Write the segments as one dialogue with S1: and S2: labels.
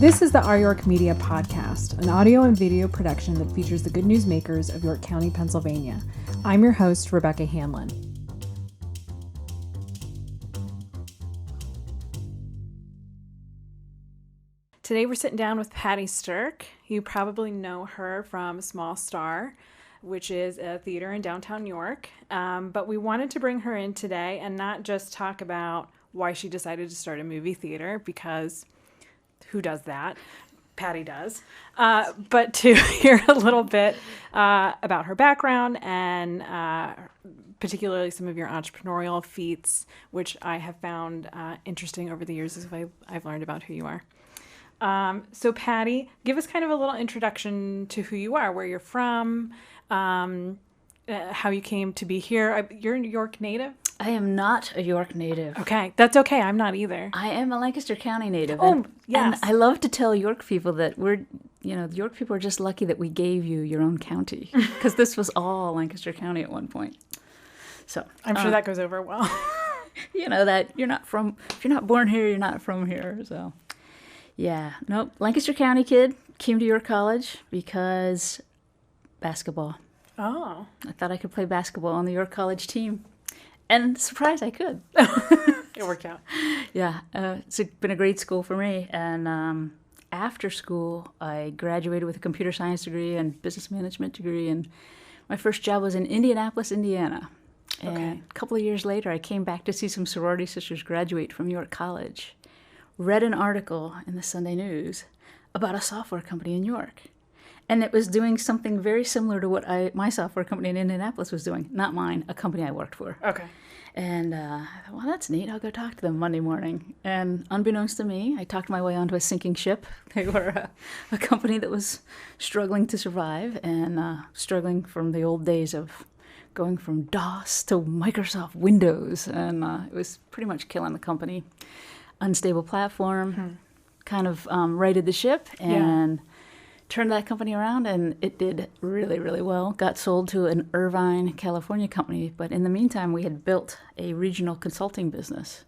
S1: This is the Our York Media Podcast, an audio and video production that features the good news makers of York County, Pennsylvania. I'm your host, Rebecca Hanlon. Today we're sitting down with Patti Stirk. You probably know her from Small Star, which is a theater in downtown York. But we wanted to bring her in today and not just talk about why she decided to start a movie theater, because who does that? Patti does. But to hear a little bit about her background and particularly some of your entrepreneurial feats, which I have found interesting over the years as I've learned about who you are. So Patti, give us kind of a little introduction to who you are, where you're from, how you came to be here. You're a New York native?
S2: I am not a York native.
S1: Okay, that's okay. I'm not either.
S2: I am a Lancaster County native.
S1: Yes.
S2: And I love to tell York people that the York people are just lucky that we gave you your own county, because this was all Lancaster County at one point. So
S1: I'm sure that goes over well.
S2: You know that if you're not born here, you're not from here. So yeah, nope. Lancaster County kid, came to York College because basketball.
S1: Oh.
S2: I thought I could play basketball on the York College team. And surprised I could.
S1: It worked out.
S2: Yeah, it's been a great school for me. And after school, I graduated with a computer science degree and business management degree. And my first job was in Indianapolis, Indiana.
S1: Okay.
S2: And a couple of years later, I came back to see some sorority sisters graduate from York College. Read an article in the Sunday News about a software company in York. And it was doing something very similar to what my software company in Indianapolis was doing. Not mine, a company I worked for.
S1: Okay.
S2: And I thought, well, that's neat. I'll go talk to them Monday morning. And unbeknownst to me, I talked my way onto a sinking ship. They were a company that was struggling to survive and struggling from the old days of going from DOS to Microsoft Windows. And it was pretty much killing the company. Unstable platform, kind of righted the ship and turned that company around, and it did really, really well. Got sold to an Irvine, California company, but in the meantime, we had built a regional consulting business,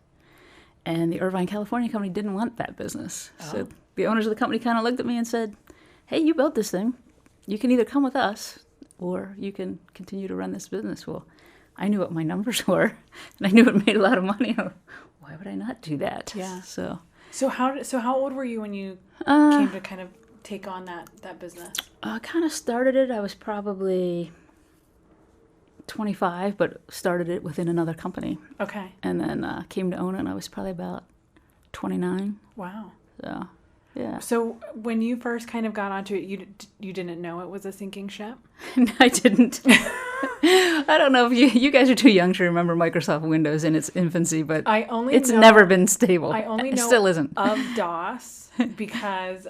S2: and the Irvine, California company didn't want that business. Oh. So the owners of the company kind of looked at me and said, hey, you built this thing. You can either come with us, or you can continue to run this business. Well, I knew what my numbers were, and I knew it made a lot of money. Why would I not do that?
S1: Yeah.
S2: So
S1: how old were you when you came to kind of take on that business?
S2: I kind of started it. I was probably 25, but started it within another company.
S1: Okay.
S2: And then came to own it, and I was probably about 29.
S1: Wow.
S2: So, yeah.
S1: So when you first kind of got onto it, you didn't know it was a sinking ship?
S2: No, I didn't. I don't know if you guys are too young to remember Microsoft Windows in its infancy, but it's never been stable.
S1: I only know
S2: it still isn't.
S1: Of DOS because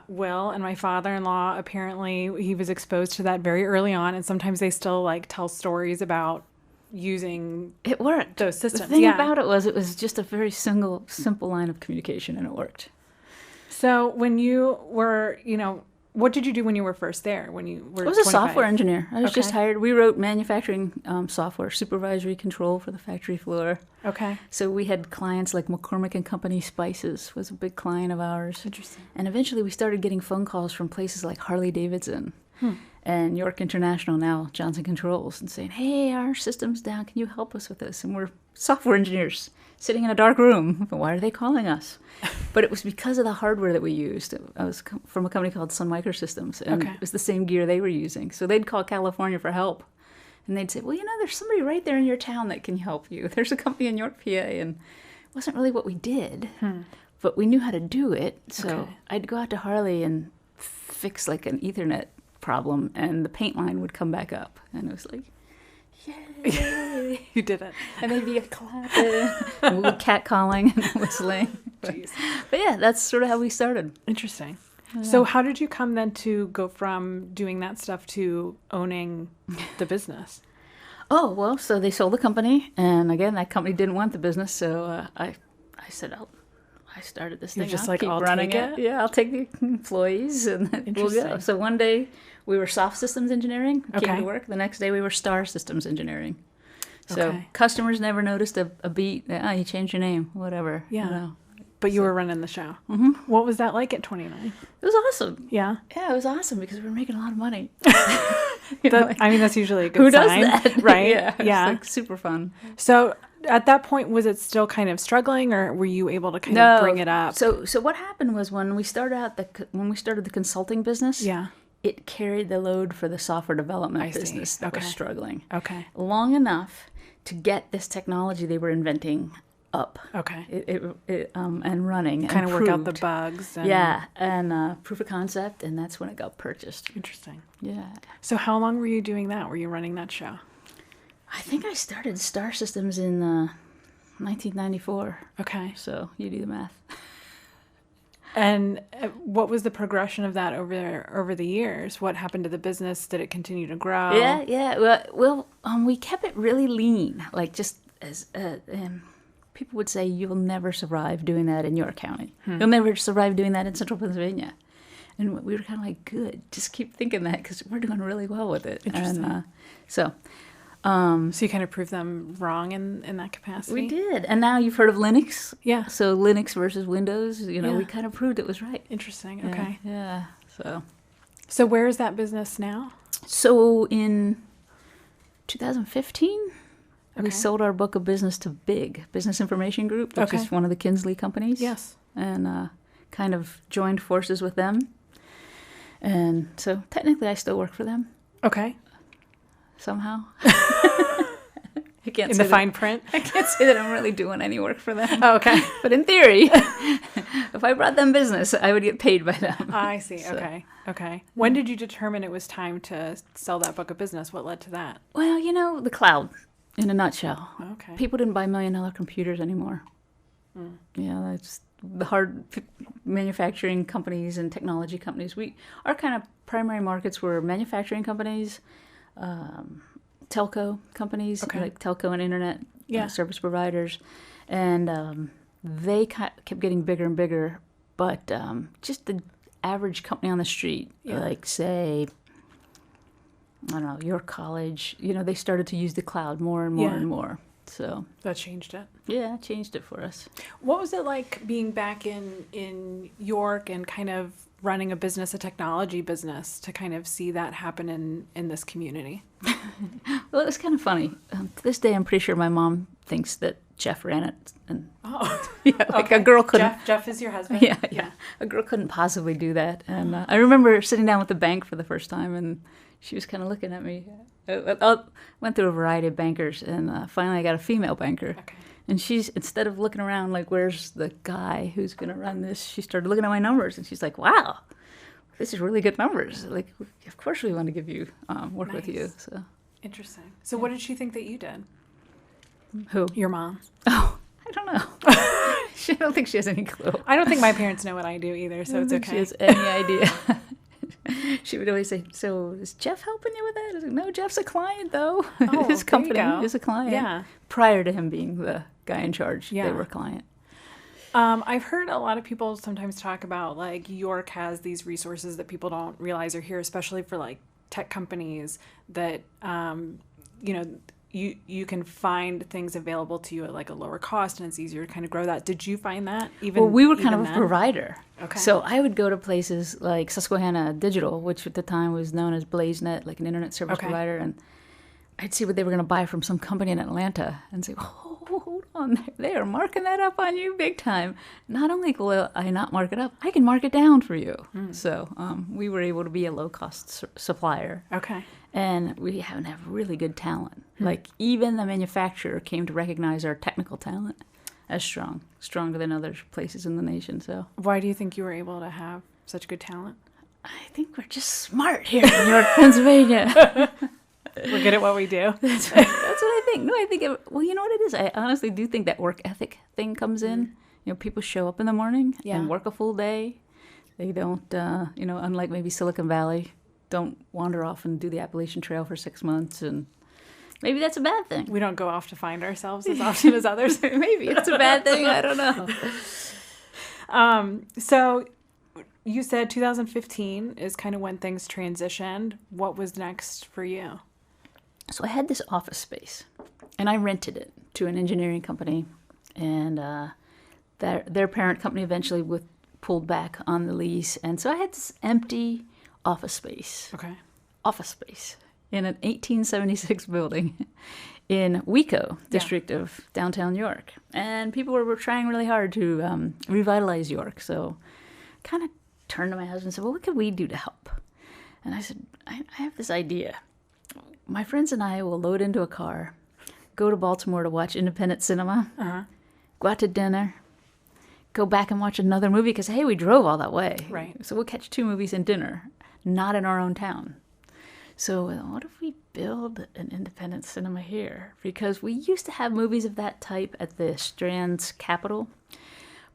S1: Will and my father-in-law, apparently he was exposed to that very early on, and sometimes they still tell stories about using
S2: it worked.
S1: Those systems.
S2: The thing about it was just a very simple line of communication, and it worked.
S1: So when you were, what did you do when you were first there? When you were
S2: I was
S1: 25?
S2: a software engineer. I was just hired. We wrote manufacturing software, supervisory control for the factory floor.
S1: Okay.
S2: So we had clients like McCormick and Company. Spices was a big client of ours.
S1: Interesting.
S2: And eventually we started getting phone calls from places like Harley Davidson and York International, now Johnson Controls, and saying, hey, our system's down. Can you help us with this? And we're software engineers sitting in a dark room. Why are they calling us? But it was because of the hardware that we used. I was from a company called Sun Microsystems, and it was the same gear they were using. So they'd call California for help. And they'd say, well, there's somebody right there in your town that can help you. There's a company in York, PA. And it wasn't really what we did, but we knew how to do it. So I'd go out to Harley and fix an Ethernet problem, and the paint line would come back up. And it was like, yay.
S1: You did it.
S2: And they'd be clapping, and we were catcalling and whistling. But yeah, that's sort of how we started.
S1: Interesting. Yeah. So how did you come then to go from doing that stuff to owning the business?
S2: Oh, well, so they sold the company, and again, that company didn't want the business, so I said, I started this thing.
S1: You're just
S2: I'll keep running
S1: it?
S2: Yeah, I'll take the employees, and then we'll go. So one day we were soft systems engineering, came to work. The next day we were star systems engineering. So customers never noticed a beat. You changed your name, whatever.
S1: Yeah. But you were running the show.
S2: Mm-hmm.
S1: What was that like at 29?
S2: It was awesome.
S1: Yeah.
S2: Yeah, it was awesome because we were making a lot of money.
S1: I mean, that's usually a good
S2: who
S1: sign.
S2: does that?
S1: Right?
S2: Yeah.
S1: Yeah.
S2: It's like super fun.
S1: So at that point, was it still kind of struggling, or were you able to kind of bring it up?
S2: So what happened was when we started the consulting business,
S1: Yeah.
S2: it carried the load for the software development business that was
S1: Okay.
S2: struggling.
S1: Okay.
S2: Long enough to get this technology they were inventing up.
S1: Okay.
S2: And running.
S1: Kind of work out the
S2: proved.
S1: bugs. And...
S2: Yeah, and proof of concept, and that's when it got purchased.
S1: Interesting.
S2: Yeah.
S1: So how long were you doing that? Were you running that show?
S2: I think I started Star Systems in 1994.
S1: Okay.
S2: So you do the math.
S1: And what was the progression of that over the years? What happened to the business? Did it continue to grow?
S2: Yeah. Well, we kept it really lean. Like just as people would say, you'll never survive doing that in York County. You'll never survive doing that in Central Pennsylvania. And we were kind of like, good. Just keep thinking that because we're doing really well with it.
S1: Interesting.
S2: And
S1: So you kind of proved them wrong in that capacity?
S2: we did. And now you've heard of Linux.
S1: Yeah.
S2: So Linux versus Windows,
S1: Yeah.
S2: we kind of proved it was right.
S1: Interesting.
S2: Yeah,
S1: Okay.
S2: Yeah.
S1: So where is that business now?
S2: So in 2015,
S1: Okay.
S2: we sold our book of business to BIG, Business Information Group, which
S1: Okay.
S2: is one of the Kinsley companies.
S1: Yes.
S2: And kind of joined forces with them. And so technically I still work for them
S1: Okay.
S2: somehow. I can't
S1: In
S2: say
S1: the fine print?
S2: I can't say that I'm really doing any work for them.
S1: Oh, okay.
S2: But in theory, if I brought them business, I would get paid by them.
S1: I see.
S2: So-
S1: Okay. Okay. When did you determine it was time to sell that book of business? What led to that?
S2: Well, the cloud, in a nutshell.
S1: Okay.
S2: People didn't buy $1 million computers anymore. Yeah, that's the hard manufacturing companies and technology companies. Our kind of primary markets were manufacturing companies, telco companies,
S1: Okay.
S2: like telco and internet
S1: Yeah.
S2: service providers, and they kept getting bigger and bigger. But just the average company on the street,
S1: Yeah.
S2: like say, I don't know, your college, they started to use the cloud more and more
S1: Yeah.
S2: and more. So
S1: That changed it.
S2: yeah, it changed it for us.
S1: What was it like being back in York and kind of running a technology business, to kind of see that happen in this community?
S2: Well, it was kind of funny. To this day, I'm pretty sure my mom thinks that Jeff ran it. And
S1: Oh,
S2: yeah, like a girl couldn't.
S1: Jeff is your husband?
S2: Yeah. A girl couldn't possibly do that. And I remember sitting down with the bank for the first time, and she was kind of looking at me. I went through a variety of bankers, and finally I got a female banker.
S1: Okay.
S2: And she's, instead of looking around like, where's the guy who's going to run this, she started looking at my numbers, and she's like, wow, this is really good numbers. Like, of course we want to give you, work with you.
S1: Nice.
S2: So
S1: Interesting. So what did she think that you did?
S2: Who?
S1: Your mom.
S2: Oh, I don't know. I don't think she has any clue.
S1: I don't think my parents know what I do either, so
S2: I don't
S1: it's
S2: think
S1: okay.
S2: she has any idea. She would always say, so is Jeff helping you with that? I was like, no, Jeff's a client, though.
S1: Oh,
S2: His
S1: there you
S2: company
S1: go.
S2: is a client.
S1: Yeah.
S2: Prior to him being the guy in charge,
S1: Yeah.
S2: they were a client.
S1: I've heard a lot of people sometimes talk about, like, York has these resources that people don't realize are here, especially for, like, tech companies that, you can find things available to you at, like, a lower cost, and it's easier to kind of grow that. Did you find that?
S2: Well, we were kind
S1: even
S2: of a
S1: then?
S2: provider.
S1: Okay.
S2: So I would go to places like Susquehanna Digital, which at the time was known as BlazeNet, like an internet service
S1: Okay.
S2: provider, and I'd see what they were going to buy from some company in Atlanta and say, oh, hold on, they are marking that up on you big time. Not only will I not mark it up, I can mark it down for you. So we were able to be a low-cost supplier.
S1: Okay.
S2: And we happen to have really good talent. Like, even the manufacturer came to recognize our technical talent as stronger than other places in the nation. So
S1: Why do you think you were able to have such good talent?
S2: I think we're just smart here in York, Pennsylvania.
S1: We're good at what we do.
S2: That's what I think. No, I think, well, you know what it is? I honestly do think that work ethic thing comes in. People show up in the morning
S1: Yeah.
S2: and work a full day. They don't, unlike maybe Silicon Valley, don't wander off and do the Appalachian Trail for 6 months. And maybe that's a bad thing.
S1: We don't go off to find ourselves as often as others.
S2: Maybe it's a bad thing. I don't know.
S1: So you said 2015 is kind of when things transitioned. What was next for you?
S2: So I had this office space, and I rented it to an engineering company, and their parent company eventually pulled back on the lease, and so I had this empty office space in an 1876 building in WeCo district of downtown York. And people were trying really hard to revitalize York. So I kind of turned to my husband and said, well, what could we do to help? And I said, I have this idea. My friends and I will load into a car, go to Baltimore to watch independent cinema, go out to dinner, go back and watch another movie because, hey, we drove all that way.
S1: Right.
S2: So we'll catch 2 movies and dinner, not in our own town. So what if we build an independent cinema here? Because we used to have movies of that type at the Strand's Capitol,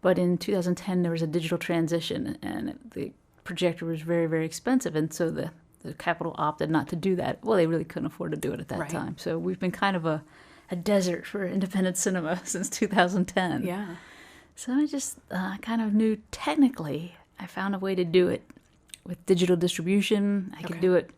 S2: but in 2010 there was a digital transition and the projector was very, very expensive, and so the Capitol opted not to do that. Well, they really couldn't afford to do it at that time. So we've been kind of a desert for independent cinema since 2010.
S1: Yeah.
S2: So I just kind of knew technically I found a way to do it with digital distribution. I could do it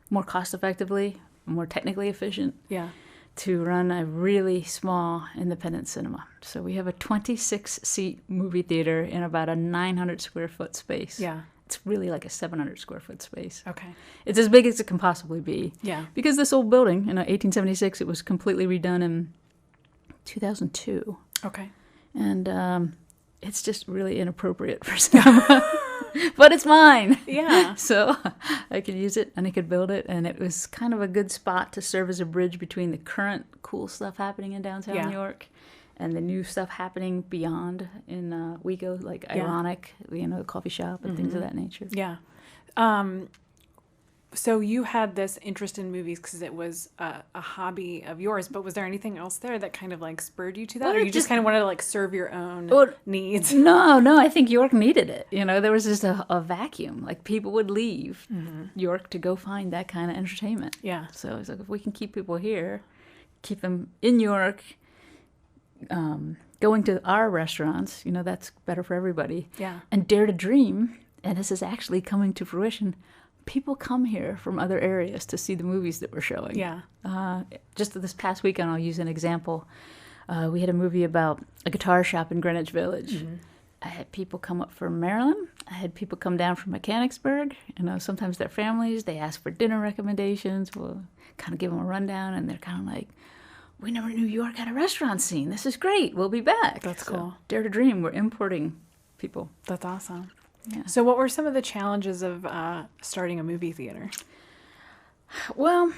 S2: more cost effectively, more technically efficient.
S1: Yeah.
S2: To run a really small independent cinema. So we have a 26-seat movie theater in about a 900 square foot space.
S1: Yeah.
S2: It's really like a 700 square foot space.
S1: Okay.
S2: It's as big as it can possibly be.
S1: Yeah.
S2: Because this old building, 1876, it was completely redone in 2002.
S1: Okay.
S2: And it's just really inappropriate for cinema. But it's mine.
S1: Yeah.
S2: So I could use it and I could build it. And it was kind of a good spot to serve as a bridge between the current cool stuff happening in downtown New York and the new stuff happening beyond in WeCo, like Ironic, the coffee shop and things of that nature.
S1: Yeah. So you had this interest in movies because it was a hobby of yours, but was there anything else there that kind of like spurred you to that?
S2: Well,
S1: or you just kind of wanted to like serve your own needs?
S2: No, I think York needed it. There was just a vacuum. Like people would leave York to go find that kind of entertainment.
S1: Yeah.
S2: So it's like, if we can keep people here, keep them in York, going to our restaurants, that's better for everybody.
S1: Yeah.
S2: And dare to dream, and this is actually coming to fruition, people come here from other areas to see the movies that we're showing.
S1: Yeah.
S2: Just this past weekend, I'll use an example. We had a movie about a guitar shop in Greenwich Village. I had people come up from Maryland. I had people come down from Mechanicsburg. Sometimes their families, they ask for dinner recommendations. We'll kind of give them a rundown, and they're kind of like, we never knew York had a restaurant scene. This is great. We'll be back.
S1: That's cool.
S2: Dare to dream. We're importing people.
S1: That's awesome.
S2: Yeah.
S1: So what were some of the challenges of starting a movie theater?
S2: Well,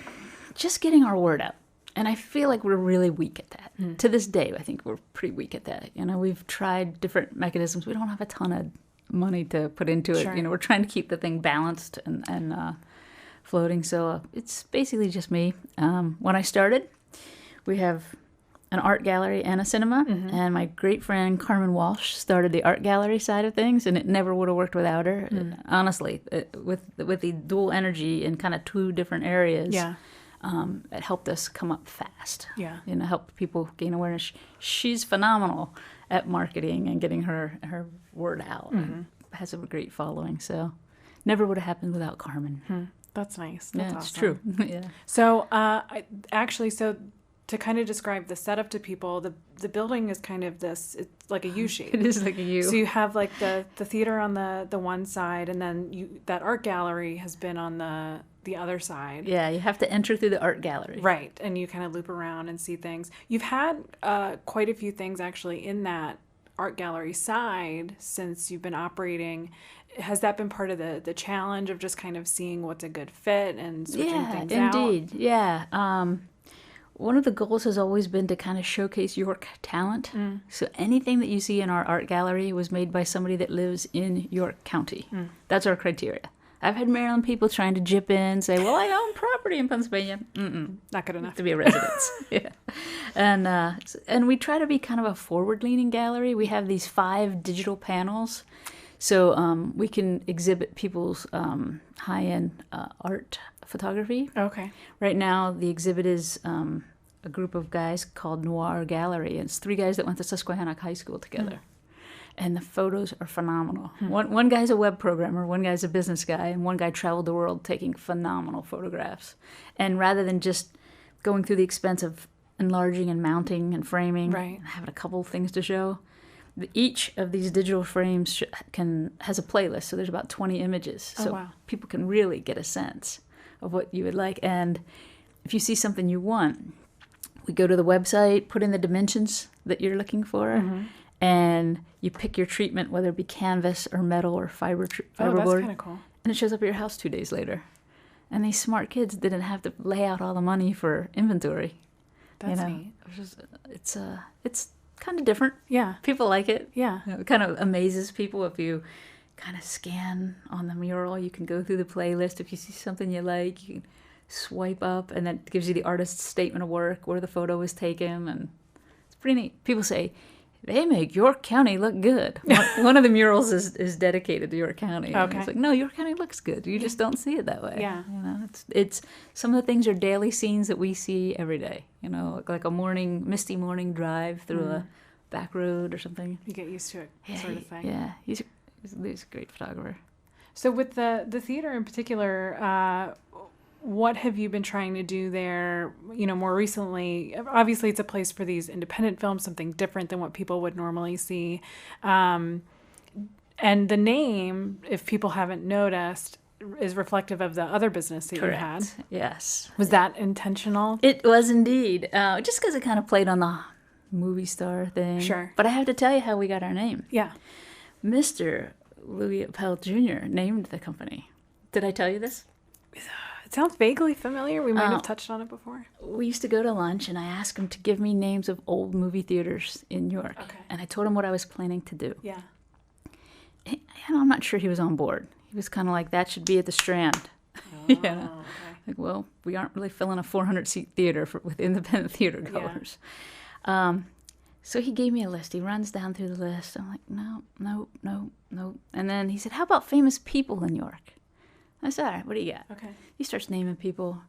S2: just getting our word out. And I feel like we're really weak at that. To this day, I think we're pretty weak at that. We've tried different mechanisms. We don't have a ton of money to put into it.
S1: Sure.
S2: We're trying to keep the thing balanced and floating. So it's basically just me. When I started, we have an art gallery and a cinema, and my great friend Carmen Walsh started the art gallery side of things, and it never would have worked without her. Honestly, with the dual energy in kind of 2 different areas, it helped us come up fast.
S1: Yeah.
S2: Help people gain awareness. She's phenomenal at marketing and getting her word out. And has a great following, so never would have happened without Carmen.
S1: That's nice. That's
S2: It's
S1: awesome.
S2: true. Yeah.
S1: So so to kind of describe the setup to people, the building is kind of this, it's like a U shape.
S2: It is like a U.
S1: So you have like the theater on the one side, and then that art gallery has been on the other side.
S2: Yeah, you have to enter through the art gallery.
S1: Right, and you kind of loop around and see things. You've had quite a few things actually in that art gallery side since you've been operating. Has that been part of the challenge of just kind of seeing what's a good fit and switching things out?
S2: Yeah, indeed. Yeah. One of the goals has always been to kind of showcase York talent. So anything that you see in our art gallery was made by somebody that lives in York County. That's our criteria. I've had Maryland people trying to jip in, say, well, I own property in Pennsylvania.
S1: Not good enough.
S2: To be a resident. Yeah. And we try to be kind of a forward-leaning gallery. We have these 5 digital panels. So we can exhibit people's high-end art photography.
S1: Okay.
S2: Right now, the exhibit is a group of guys called Noir Gallery. And it's 3 guys that went to Susquehannock High School together. And the photos are phenomenal. One guy's a web programmer, one guy's a business guy, and one guy traveled the world taking phenomenal photographs. And rather than just going through the expense of enlarging and mounting and framing,
S1: Right.
S2: and having a couple things to show. Each of these digital frames has a playlist, so there's about 20 images.
S1: Oh,
S2: So
S1: wow.
S2: people can really get a sense of what you would like. And if you see something you want, we go to the website, put in the dimensions that you're looking for, and you pick your treatment, whether it be canvas or metal or
S1: Oh, that's
S2: fiberboard,
S1: kind of cool.
S2: and it shows up at your house 2 days later. And these smart kids didn't have to lay out all the money for inventory.
S1: That's neat.
S2: It's kind of different.
S1: Yeah.
S2: People like it.
S1: Yeah.
S2: It kind of amazes people if you kind of scan on the mural. You can go through the playlist. If you see something you like, you can swipe up, and that gives you the artist's statement of work, where the photo was taken, and it's pretty neat. People say, they make York County look good. One of the murals is dedicated to York County. And
S1: Okay.
S2: it's like, no, York County looks good. You just don't see it that way.
S1: Yeah.
S2: You know, it's some of the things are daily scenes that we see every day. You know, like a misty morning drive through a back road or something.
S1: You get used to it, sort of thing.
S2: Yeah, he's a great photographer.
S1: So with the theater in particular, what have you been trying to do there, more recently? Obviously, it's a place for these independent films, something different than what people would normally see. And the name, if people haven't noticed, is reflective of the other business that you had.
S2: Yes.
S1: Was that intentional?
S2: It was indeed. Just because it kind of played on the movie star thing.
S1: Sure.
S2: But I have to tell you how we got our name.
S1: Yeah.
S2: Mr. Louis Appel Jr. named the company. Did I tell you this?
S1: It sounds vaguely familiar. We might have touched on it before.
S2: We used to go to lunch, and I asked him to give me names of old movie theaters in New York.
S1: Okay.
S2: And I told him what I was planning to do.
S1: Yeah.
S2: And I'm not sure he was on board. He was kind of like, that should be at the Strand.
S1: Oh,
S2: You know?
S1: okay.
S2: Like, well, we aren't really filling a 400-seat theater with independent theater goers. So he gave me a list. He runs down through the list. I'm like, no. And then he said, how about famous people in York? I said, all right, what do you got?
S1: Okay.
S2: He starts naming people.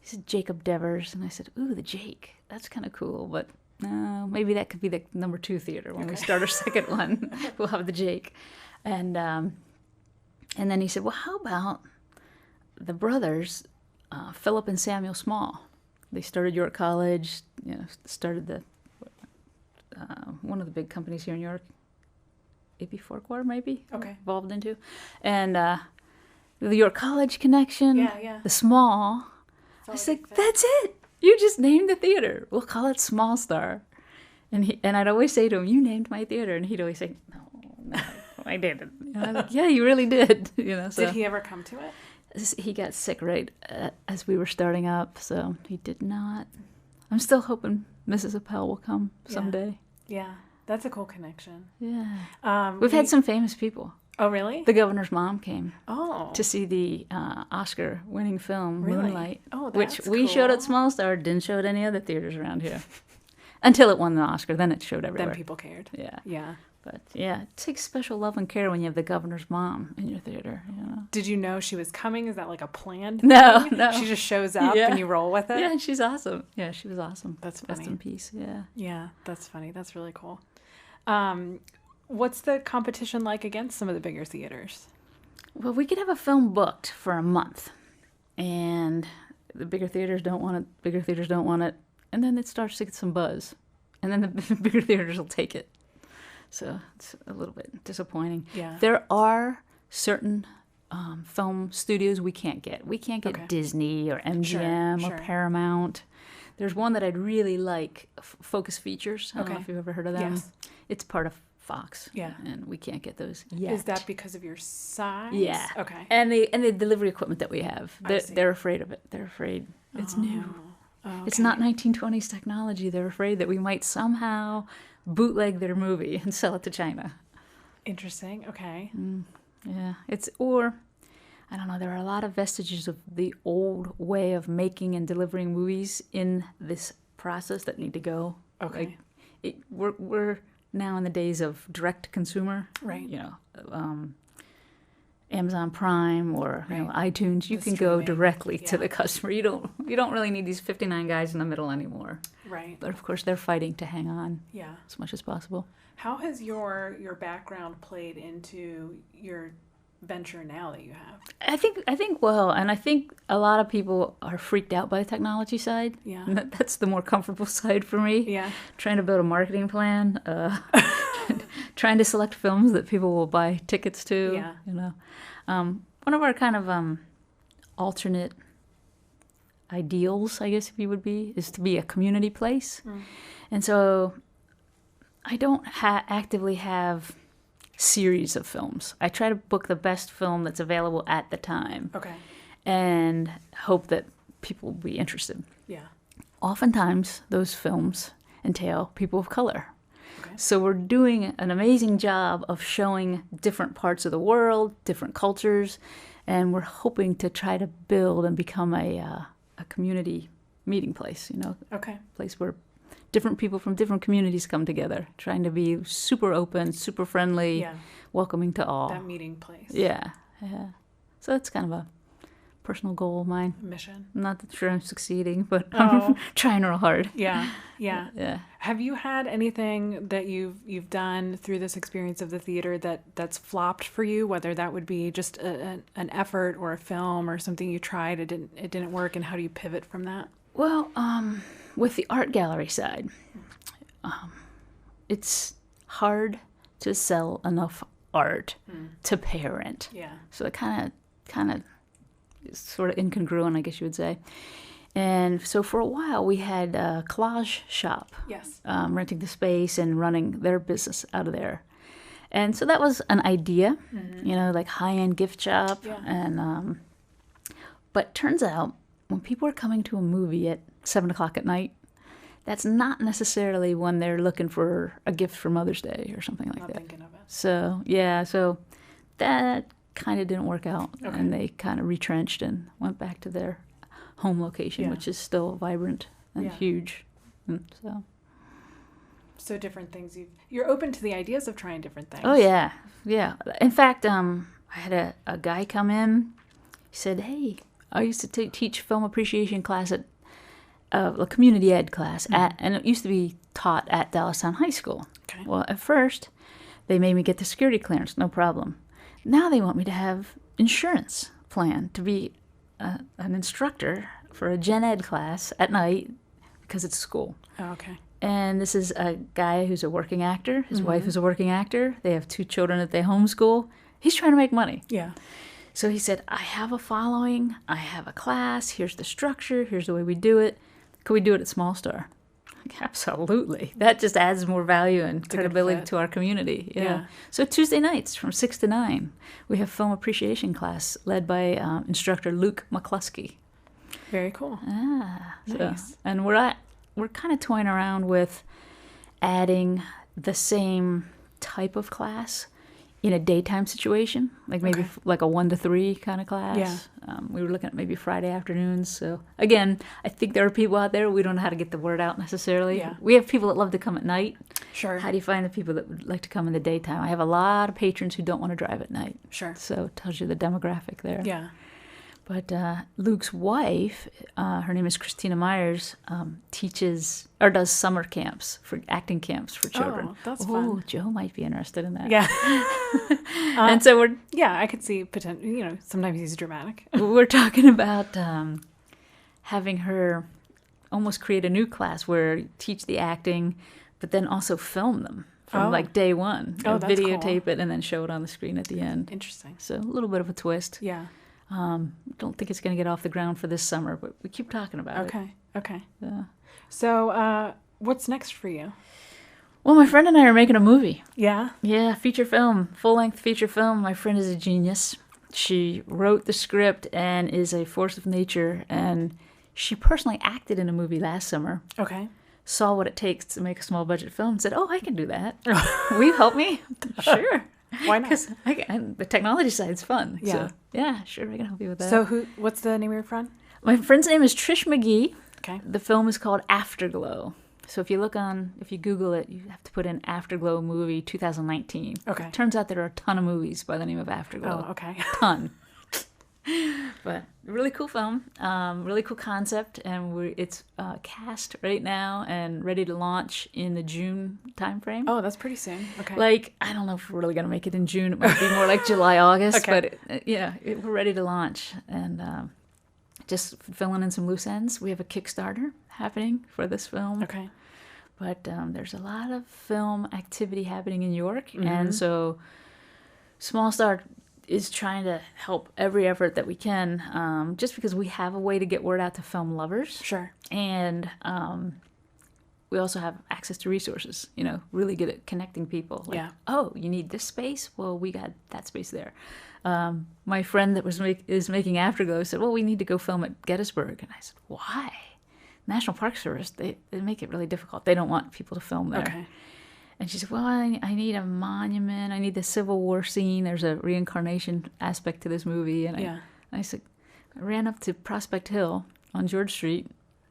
S2: He said, Jacob Devers. And I said, ooh, the Jake. That's kind of cool, but maybe that could be the number 2 theater. When we start our second one, we'll have the Jake. And then he said, well, how about the brothers, Philip and Samuel Small? They started York College, started one of the big companies here in York, AP Farquhar maybe,
S1: Okay.
S2: involved into. And the York College connection,
S1: Yeah.
S2: the Small. I said, that's it. You just named the theater. We'll call it Small Star. And I'd always say to him, you named my theater. And he'd always say, no, I didn't. And I'm like, yeah, you really did. So.
S1: Did he ever come to it?
S2: He got sick right as we were starting up, so he did not. I'm still hoping Mrs. Appel will come someday.
S1: Yeah. That's a cool connection.
S2: Yeah. We've had some famous people.
S1: Oh, really?
S2: The governor's mom came
S1: Oh.
S2: to see the Oscar-winning film,
S1: Really?
S2: Moonlight,
S1: Oh,
S2: which
S1: that's
S2: we showed
S1: cool.
S2: at Small Star, didn't show at any other theaters around here. Until it won the Oscar, then it showed everywhere.
S1: Then people cared.
S2: Yeah.
S1: Yeah.
S2: But yeah, it takes special love and care when you have the governor's mom in your theater,
S1: Did you know she was coming? Is that like a planned
S2: No,
S1: thing?
S2: no.
S1: She just shows up
S2: Yeah.
S1: and you roll with it?
S2: Yeah, and she's awesome. Yeah, she was awesome.
S1: That's
S2: Rest
S1: funny.
S2: in peace, yeah.
S1: Yeah, that's funny. That's really cool. What's the competition like against some of the bigger theaters?
S2: Well, we could have a film booked for a month, and the bigger theaters don't want it, and then it starts to get some buzz, and then the bigger theaters will take it. So it's a little bit disappointing.
S1: Yeah.
S2: There are certain film studios we can't get. We can't get
S1: Okay.
S2: Disney or MGM
S1: Sure.
S2: or Paramount. There's one that I'd really like, Focus Features. I don't know
S1: Okay.
S2: if you've ever heard of them.
S1: Yes.
S2: It's part of Fox.
S1: Yeah.
S2: And we can't get those yet.
S1: Is that because of your size?
S2: Yeah.
S1: Okay.
S2: And the delivery equipment that we have,
S1: I see.
S2: they're afraid of it. They're afraid it's new.
S1: Oh,
S2: It's
S1: okay.
S2: not 1920s technology. They're afraid that we might somehow bootleg their movie and sell it to China.
S1: Interesting. Okay.
S2: Yeah, I don't know, there are a lot of vestiges of the old way of making and delivering movies in this process that need to go.
S1: Okay.
S2: We're now in the days of direct to consumer.
S1: Right.
S2: Amazon Prime or iTunes. You
S1: The
S2: can go
S1: streaming,
S2: directly to
S1: yeah.
S2: the customer. You don't really need these 59 guys in the middle anymore.
S1: Right.
S2: But of course, they're fighting to hang on
S1: Yeah.
S2: as much as possible.
S1: How has your background played into your venture now that you have.
S2: I think well, and I think a lot of people are freaked out by the technology side.
S1: Yeah.
S2: And that's the more comfortable side for me.
S1: Yeah.
S2: Trying to build a marketing plan, trying to select films that people will buy tickets to.
S1: Yeah.
S2: You know, one of our kind of alternate ideals, I guess, if you would be, is to be a community place. And so I don't actively have series of films. I try to book the best film that's available at the time.
S1: Okay.
S2: And hope that people will be interested.
S1: Yeah.
S2: Oftentimes, those films entail people of color.
S1: Okay.
S2: So we're doing an amazing job of showing different parts of the world, different cultures, and we're hoping to try to build and become a community meeting place, you know,
S1: Okay.
S2: place where different people from different communities come together, trying to be super open, super friendly,
S1: Yeah.
S2: welcoming to all.
S1: That meeting place.
S2: Yeah. So that's kind of a personal goal of mine.
S1: Mission.
S2: I'm not sure I'm succeeding, but
S1: Oh.
S2: I'm trying real hard.
S1: Yeah. Yeah.
S2: Yeah.
S1: Have you had anything that you've done through this experience of the theater that's flopped for you? Whether that would be just an effort or a film or something you tried, it didn't work, and how do you pivot from that?
S2: Well, with the art gallery side, it's hard to sell enough art to pay rent.
S1: Yeah.
S2: So it kind of is sort of incongruent, I guess you would say. And so for a while, we had a collage shop.
S1: Yes.
S2: Renting the space and running their business out of there. And so that was an idea, you know, like high-end gift shop.
S1: Yeah.
S2: And but turns out when people are coming to a movie at 7 o'clock at night, that's not necessarily when they're looking for a gift for Mother's Day or something like
S1: Not
S2: that.
S1: thinking of it.
S2: So, yeah, so that kind of didn't work out.
S1: Okay.
S2: And they kind of retrenched and went back to their home location,
S1: Yeah.
S2: which is still vibrant and
S1: Yeah.
S2: huge. And so...
S1: So different things. You're open to the ideas of trying different things.
S2: Oh, yeah. Yeah. In fact, I had a guy come in. He said, hey, I used to teach film appreciation class at a community ed class, and it used to be taught at Dallastown High School.
S1: Okay.
S2: Well, at first, they made me get the security clearance, no problem. Now they want me to have insurance plan to be an instructor for a gen ed class at night because it's school.
S1: Oh, okay.
S2: And this is a guy who's a working actor. His wife is a working actor. They have 2 children that they homeschool. He's trying to make money.
S1: Yeah.
S2: So he said, I have a following. I have a class. Here's the structure. Here's the way we do it. Could we do it at Small Star? Like, absolutely. That just adds more value and
S1: a good
S2: credibility
S1: fit.
S2: to our community.
S1: Yeah.
S2: So Tuesday nights from 6 to 9, we have film appreciation class led by instructor Luke McCluskey.
S1: Very cool. Nice.
S2: And we're kind of toying around with adding the same type of class in a daytime situation, like maybe
S1: Okay.
S2: like a 1 to 3 kind of class.
S1: Yeah.
S2: We were looking at maybe Friday afternoons. So again, I think there are people out there, we don't know how to get the word out necessarily.
S1: Yeah.
S2: We have people that love to come at night.
S1: Sure.
S2: How do you find the people that would like to come in the daytime? I have a lot of patrons who don't want to drive at night.
S1: Sure.
S2: So it tells you the demographic there.
S1: Yeah.
S2: But Luke's wife, her name is Christina Myers, teaches or does summer camps for acting camps for children.
S1: Oh, that's
S2: Oh,
S1: fun.
S2: Joe might be interested in that.
S1: Yeah.
S2: And so we're
S1: Yeah, I could see potential. You know, sometimes he's dramatic.
S2: we're talking about having her almost create a new class where teach the acting, but then also film them from
S1: Oh.
S2: like day one.
S1: Oh, that's
S2: videotape
S1: cool.
S2: it and then show it on the screen at the end.
S1: Interesting.
S2: So a little bit of a twist.
S1: Yeah.
S2: Don't think it's going to get off the ground for this summer, but we keep talking about it.
S1: Okay. Okay.
S2: Yeah.
S1: So, what's next for you?
S2: Well, my friend and I are making a movie.
S1: Yeah.
S2: Yeah, feature film, full-length feature film. My friend is a genius. She wrote the script and is a force of nature, and she personally acted in a movie last summer,
S1: Okay.
S2: saw what it takes to make a small budget film, and said, oh, I can do that. Will you help me? Sure.
S1: Why not?
S2: Because the technology side's fun.
S1: Yeah.
S2: So, yeah, sure, I can help you with that.
S1: So, what's the name of your friend?
S2: My friend's name is Trish McGee.
S1: Okay.
S2: The film is called Afterglow. So if you Google it, you have to put in Afterglow movie 2019.
S1: Okay.
S2: Turns out there are a ton of movies by the name of Afterglow.
S1: Oh, okay.
S2: Ton. But really cool film, really cool concept, and it's cast right now and ready to launch in the June timeframe.
S1: Oh, that's pretty soon. Okay.
S2: Like, I don't know if we're really going to make it in June. It might be more like July, August.
S1: Okay.
S2: But we're ready to launch. And just filling in some loose ends. We have a Kickstarter happening for this film.
S1: Okay.
S2: But there's a lot of film activity happening in York. And so Small Star is trying to help every effort that we can, just because we have a way to get word out to film lovers.
S1: Sure.
S2: And we also have access to resources, really good at connecting people. Like,
S1: Yeah.
S2: oh, you need this space? Well, we got that space there. My friend that is making Afterglow said, well, we need to go film at Gettysburg. And I said, why? National Park Service, they make it really difficult. They don't want people to film there.
S1: Okay.
S2: And she said, well, I need a monument. I need the Civil War scene. There's a reincarnation aspect to this movie. And I said, I ran up to Prospect Hill on George Street,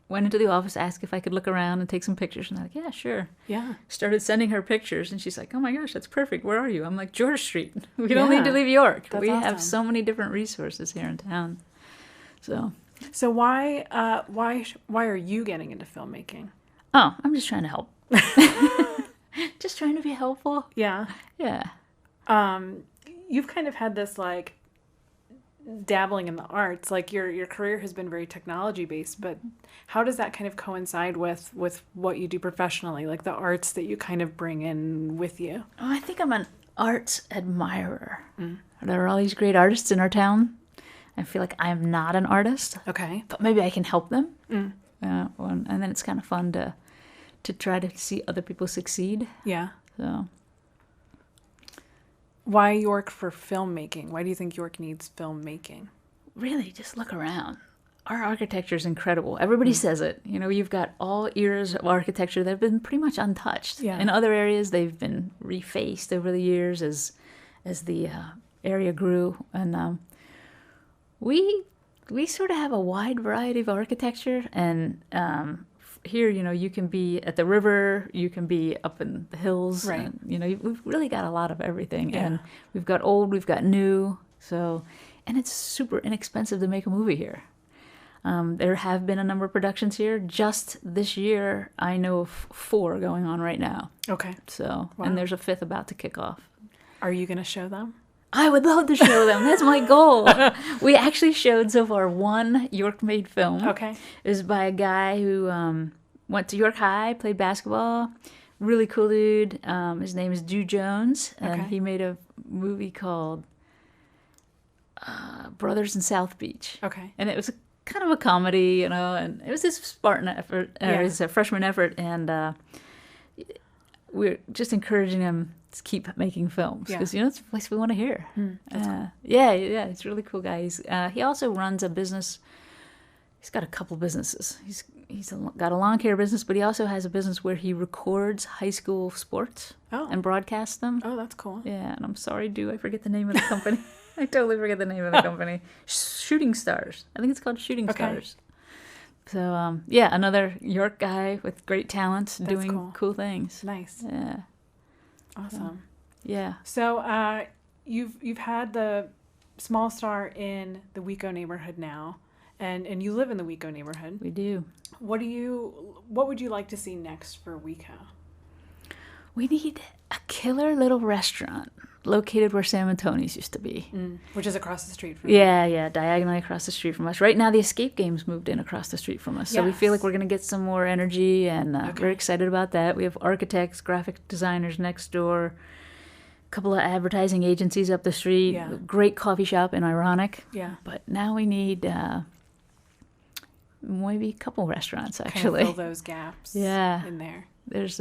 S2: went into the office, asked if I could look around and take some pictures. And I'm like, yeah, sure.
S1: Yeah.
S2: Started sending her pictures. And she's like, oh my gosh, that's perfect. Where are you? I'm like, George Street. We don't need to leave York.
S1: That's
S2: we
S1: awesome.
S2: have so many different resources here in town.
S1: So why are you getting into filmmaking?
S2: Oh, I'm just trying to help. Just trying to be helpful.
S1: Yeah.
S2: Yeah.
S1: You've kind of had this like dabbling in the arts. Like your career has been very technology based, but how does that kind of coincide with what you do professionally? Like the arts that you kind of bring in with you?
S2: Oh, I think I'm an arts admirer. There are all these great artists in our town. I feel like I'm not an artist.
S1: Okay.
S2: But maybe I can help them. And then it's kind of fun to try to see other people succeed.
S1: Yeah.
S2: So,
S1: why York for filmmaking? Why do you think York needs filmmaking?
S2: really, just look around. Our architecture is incredible. Everybody says it. You've got all eras of architecture that have been pretty much untouched.
S1: Yeah.
S2: In other areas, they've been refaced over the years as the area grew. And we sort of have a wide variety of architecture. And here, you can be at the river, you can be up in the hills.
S1: Right.
S2: And, we've really got a lot of everything.
S1: Yeah.
S2: And we've got old, we've got new. And it's super inexpensive to make a movie here. There have been a number of productions here. Just this year, I know of 4 going on right now.
S1: Okay.
S2: Wow.
S1: Wow.
S2: And there's a 5th about to kick off.
S1: Are you going to show them?
S2: I would love to show them. That's my goal. We actually showed so far 1 York-made film.
S1: Okay.
S2: It was by a guy who went to York High, played basketball. Really cool dude. His name is Dew Jones, and
S1: Okay.
S2: he made a movie called Brothers in South Beach.
S1: Okay.
S2: And it was kind of a comedy, and it was his Spartan effort,
S1: Yeah.
S2: his freshman effort, and we're just encouraging him to keep making films
S1: Yeah.
S2: because it's a voice we want to hear.
S1: That's cool.
S2: Yeah, he's a really cool guy. He also runs a business. He's got a couple businesses. He's got a lawn care business, but he also has a business where he records high school sports and broadcasts them.
S1: Oh, that's cool.
S2: Yeah, and I'm sorry, I forget the name of the company. I totally forget the name of the company. Shooting Stars. I think it's called Shooting Stars. So, another York guy with great talent doing cool things.
S1: Nice.
S2: Yeah.
S1: Awesome.
S2: Yeah.
S1: So, you've had the Small Star in the WeCo neighborhood now, and you live in the WeCo neighborhood.
S2: We do.
S1: What would you like to see next for WeCo?
S2: We need a killer little restaurant located where Sam and Tony's used to be.
S1: Which is across the street from you.
S2: Yeah, diagonally across the street from us. Right now, the Escape Games moved in across the street from us. So we feel like we're going to get some more energy, and we're excited about that. We have architects, graphic designers next door, a couple of advertising agencies up the street, a great coffee shop in Ironic.
S1: Yeah.
S2: But now we need maybe a couple restaurants, actually.
S1: Kind of fill those gaps in there.
S2: There's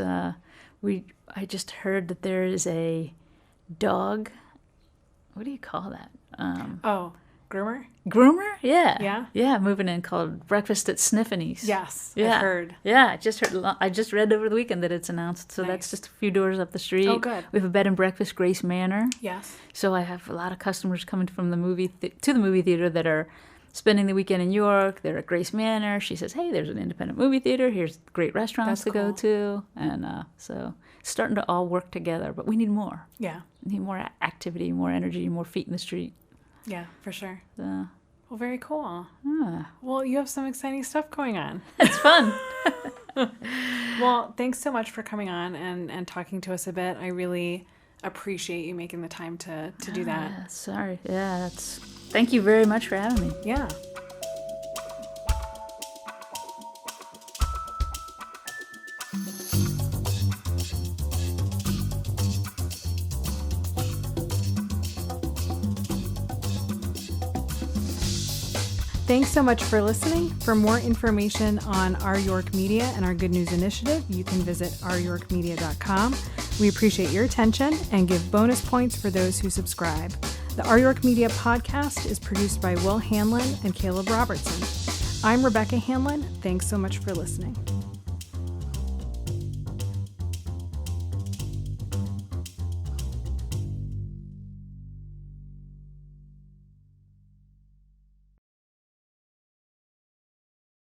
S2: I just heard that there is a dog, what do you call that?
S1: Groomer?
S2: Groomer? Yeah.
S1: Yeah?
S2: Yeah, moving in, called Breakfast at Sniffany's.
S1: Yes,
S2: Yeah.
S1: I've heard.
S2: Yeah, I just read over the weekend that it's announced, so that's just a few doors up the street.
S1: Oh, good.
S2: We have a bed and breakfast, Grace Manor.
S1: Yes.
S2: So I have a lot of customers coming from the to the movie theater that are spending the weekend in York. They're at Grace Manor. She says, hey, there's an independent movie theater. Here's great restaurants to go to. And so it's starting to all work together, but we need more.
S1: Yeah.
S2: We need more activity, more energy, more feet in the street.
S1: Yeah, for sure. Well, very cool.
S2: Ah,
S1: Well, you have some exciting stuff going on.
S2: it's fun.
S1: Well, thanks so much for coming on and talking to us a bit. I really appreciate you making the time to do that.
S2: Sorry. Yeah, that's. Thank you very much for having me.
S1: Yeah. Thanks so much for listening. For more information on Our York Media and our Good News Initiative, you can visit ouryorkmedia.com. We appreciate your attention and give bonus points for those who subscribe. The Our York Media podcast is produced by Will Hanlon and Caleb Robertson. I'm Rebecca Hanlon. Thanks so much for listening.